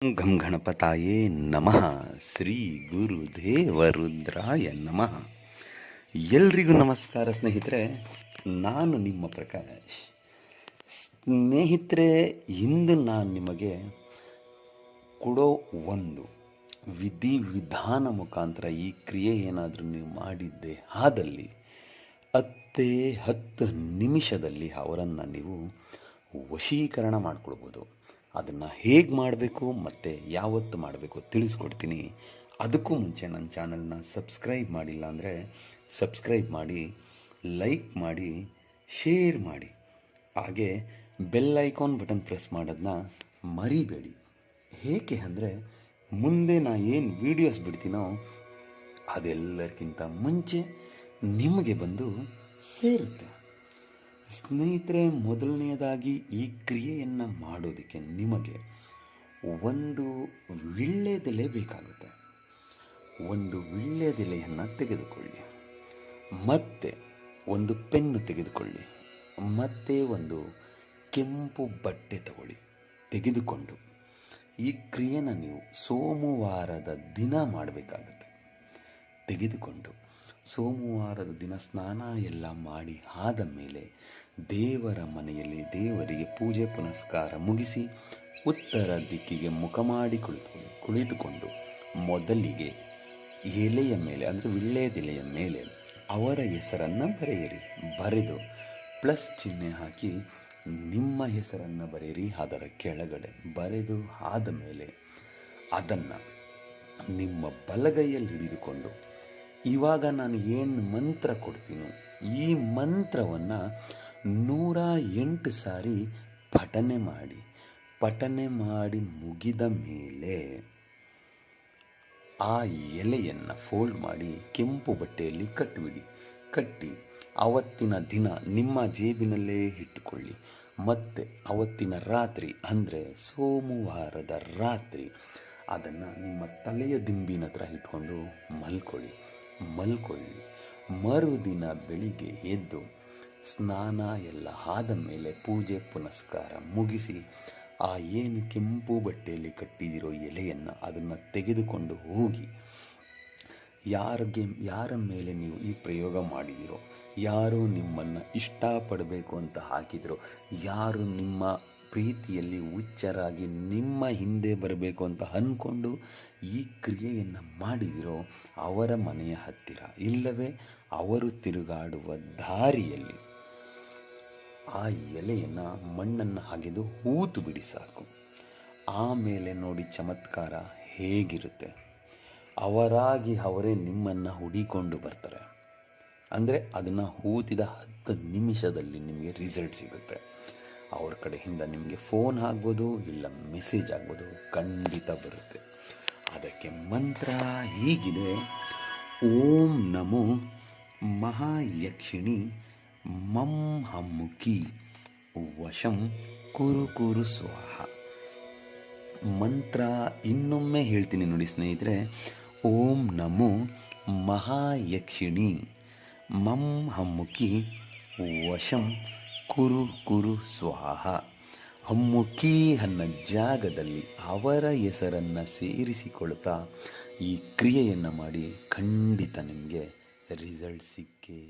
ಗಂ ಗಣಪತಾಯೇ ನಮಃ. ಶ್ರೀ ಗುರುದೇವ ರುದ್ರಾಯ ನಮಃ. ಎಲ್ರಿಗೂ ನಮಸ್ಕಾರ ಸ್ನೇಹಿತರೆ, ನಾನು ನಿಮ್ಮ ಪ್ರಕಾಶ್. ಸ್ನೇಹಿತರೆ, ಇಂದು ನಾನು ನಿಮಗೆ ಕೊಡೋ ಒಂದು ವಿಧಾನ ಮುಖಾಂತರ ಈ ಕ್ರಿಯೆ ಏನಾದರೂ ನೀವು ಮಾಡಿದ್ದೆ ಆದಲ್ಲಿ 10 ನಿಮಿಷದಲ್ಲಿ ಅವರನ್ನು ನೀವು ವಶೀಕರಣ ಮಾಡಿಕೊಳ್ಬೋದು. ಅದನ್ನು ಹೇಗೆ ಮಾಡಬೇಕು ಮತ್ತು ಯಾವತ್ತು ಮಾಡಬೇಕು ತಿಳಿಸ್ಕೊಡ್ತೀನಿ. ಅದಕ್ಕೂ ಮುಂಚೆ ನನ್ನ ಚಾನಲ್ನ ಸಬ್ಸ್ಕ್ರೈಬ್ ಮಾಡಿಲ್ಲ ಅಂದರೆ ಸಬ್ಸ್ಕ್ರೈಬ್ ಮಾಡಿ, ಲೈಕ್ ಮಾಡಿ, ಶೇರ್ ಮಾಡಿ, ಹಾಗೆ ಬೆಲ್ ಐಕಾನ್ ಬಟನ್ ಪ್ರೆಸ್ ಮಾಡೋದನ್ನ ಮರಿಬೇಡಿ. ಏಕೆ ಅಂದರೆ ಮುಂದೆ ನಾನು ಏನು ವೀಡಿಯೋಸ್ ಬಿಡ್ತೀನೋ ಅದೆಲ್ಲರಿಗಿಂತ ಮುಂಚೆ ನಿಮಗೆ ಬಂದು ಸೇರುತ್ತೆ. ಸ್ನೇಹಿತರೆ, ಮೊದಲನೆಯದಾಗಿ ಈ ಕ್ರಿಯೆಯನ್ನು ಮಾಡೋದಕ್ಕೆ ನಿಮಗೆ ಒಂದು ವೀಳ್ಯದೆಲೆ ಬೇಕಾಗುತ್ತೆ. ಒಂದು ವೀಳ್ಯದೆಲೆಯನ್ನು ತೆಗೆದುಕೊಳ್ಳಿ, ಮತ್ತು ಒಂದು ಪೆನ್ನು ತೆಗೆದುಕೊಳ್ಳಿ, ಮತ್ತು ಒಂದು ಕೆಂಪು ಬಟ್ಟೆ ತೆಗೆದುಕೊಂಡು ಈ ಕ್ರಿಯೆನ ನೀವು ಸೋಮವಾರದ ದಿನ ಮಾಡಬೇಕಾಗುತ್ತೆ. ತೆಗೆದುಕೊಂಡು ಸೋಮವಾರದ ದಿನ ಸ್ನಾನ ಎಲ್ಲ ಮಾಡಿ ಆದ ಮೇಲೆ ದೇವರ ಮನೆಯಲ್ಲಿ ದೇವರಿಗೆ ಪೂಜೆ ಪುನಸ್ಕಾರ ಮುಗಿಸಿ ಉತ್ತರ ದಿಕ್ಕಿಗೆ ಮುಖ ಮಾಡಿ ಕುಳಿತುಕೊಂಡು ಮೊದಲಿಗೆ ಎಲೆಯ ಮೇಲೆ, ಅಂದರೆ ವೀಳ್ಯದೆಲೆಯ ಮೇಲೆ ಅವರ ಹೆಸರನ್ನು ಬರೆಯಿರಿ. ಬರೆದು ಪ್ಲಸ್ ಚಿಹ್ನೆ ಹಾಕಿ ನಿಮ್ಮ ಹೆಸರನ್ನು ಬರೆಯಿರಿ. ಅದರ ಕೆಳಗಡೆ ಬರೆದು ಆದ ಮೇಲೆ ಅದನ್ನು ನಿಮ್ಮ ಬಲಗೈಯಲ್ಲಿ ಹಿಡಿದುಕೊಂಡು ಇವಾಗ ನಾನು ಏನು ಮಂತ್ರ ಕೊಡ್ತೀನೋ ಈ ಮಂತ್ರವನ್ನು 108 ಸಾರಿ ಪಠನೆ ಮಾಡಿ ಮುಗಿದ ಮೇಲೆ ಆ ಎಲೆಯನ್ನು ಫೋಲ್ಡ್ ಮಾಡಿ ಕೆಂಪು ಬಟ್ಟೆಯಲ್ಲಿ ಕಟ್ಟಿ ಅವತ್ತಿನ ದಿನ ನಿಮ್ಮ ಜೇಬಿನಲ್ಲೇ ಇಟ್ಟುಕೊಳ್ಳಿ. ಮತ್ತು ಅವತ್ತಿನ ರಾತ್ರಿ, ಅಂದರೆ ಸೋಮವಾರದ ರಾತ್ರಿ, ಅದನ್ನು ನಿಮ್ಮ ತಲೆಯ ದಿಂಬಿನ ಹತ್ರ ಇಟ್ಕೊಂಡು ಮಲ್ಕೊಳ್ಳಿ. ಮರುದಿನ ಬೆಳಿಗ್ಗೆ ಎದ್ದು ಸ್ನಾನ ಎಲ್ಲ ಆದ ಮೇಲೆ ಪೂಜೆ ಪುನಸ್ಕಾರ ಮುಗಿಸಿ ಆ ಏನು ಕೆಂಪು ಬಟ್ಟೆಯಲ್ಲಿ ಕಟ್ಟಿದಿರೋ ಎಲೆಯನ್ನು ಅದನ್ನು ತೆಗೆದುಕೊಂಡು ಹೋಗಿ ಯಾರ ಮೇಲೆ ನೀವು ಈ ಪ್ರಯೋಗ ಮಾಡಿದಿರೋ, ಯಾರು ನಿಮ್ಮನ್ನು ಇಷ್ಟಪಡಬೇಕು ಅಂತ ಹಾಕಿದಿರೋ, ಯಾರು ನಿಮ್ಮ ಪ್ರೀತಿಯಲ್ಲಿ ಹುಚ್ಚರಾಗಿ ನಿಮ್ಮ ಹಿಂದೆ ಬರಬೇಕು ಅಂತ ಅಂದ್ಕೊಂಡು ಈ ಕ್ರಿಯೆಯನ್ನು ಮಾಡಿದಿರೋ ಅವರ ಮನೆಯ ಹತ್ತಿರ, ಇಲ್ಲವೇ ಅವರು ತಿರುಗಾಡುವ ದಾರಿಯಲ್ಲಿ ಆ ಎಲೆಯನ್ನು ಮಣ್ಣನ್ನು ಅಗೆದು ಹೂತು ಬಿಡಿ ಸಾಕು. ಆಮೇಲೆ ನೋಡಿ ಚಮತ್ಕಾರ ಹೇಗಿರುತ್ತೆ. ಅವರೇ ನಿಮ್ಮನ್ನು ಹುಡಿಕೊಂಡು ಬರ್ತಾರೆ. ಅಂದರೆ ಅದನ್ನು ಹೂತಿದ 10 ನಿಮಿಷದಲ್ಲಿ ನಿಮಗೆ ರಿಸಲ್ಟ್ ಸಿಗುತ್ತೆ. ಅವ್ರ ಕಡೆಯಿಂದ ನಿಮಗೆ ಫೋನ್ ಆಗ್ಬೋದು, ಇಲ್ಲ ಮೆಸೇಜ್ ಆಗ್ಬೋದು, ಖಂಡಿತ ಬರುತ್ತೆ. ಅದಕ್ಕೆ ಮಂತ್ರ ಹೀಗಿದೆ: ಓಂ ನಮೋ ಮಹಾಯಕ್ಷಿಣಿ ಮಂ ಹಮ್ಮುಖಿ ವಶಂ ಕುರು ಸ್ವಾಹ. ಮಂತ್ರ ಇನ್ನೊಮ್ಮೆ ಹೇಳ್ತೀನಿ ನೋಡಿ ಸ್ನೇಹಿತರೆ. ಓಂ ನಮೋ ಮಹಾಯಕ್ಷಿಣಿ ಮಂ ಹಮ್ಮುಖಿ ವಶಂ ಕುರು ಸ್ವಾಹ. ಅಮ್ಮುಖಿ ಅನ್ನೋ ಜಾಗದಲ್ಲಿ ಅವರ ಹೆಸರನ್ನು ಸೇರಿಸಿಕೊಳ್ತಾ ಈ ಕ್ರಿಯೆಯನ್ನು ಮಾಡಿ, ಖಂಡಿತ ನಿಮಗೆ ರಿಸಲ್ಟ್ ಸಿಕ್ಕೇ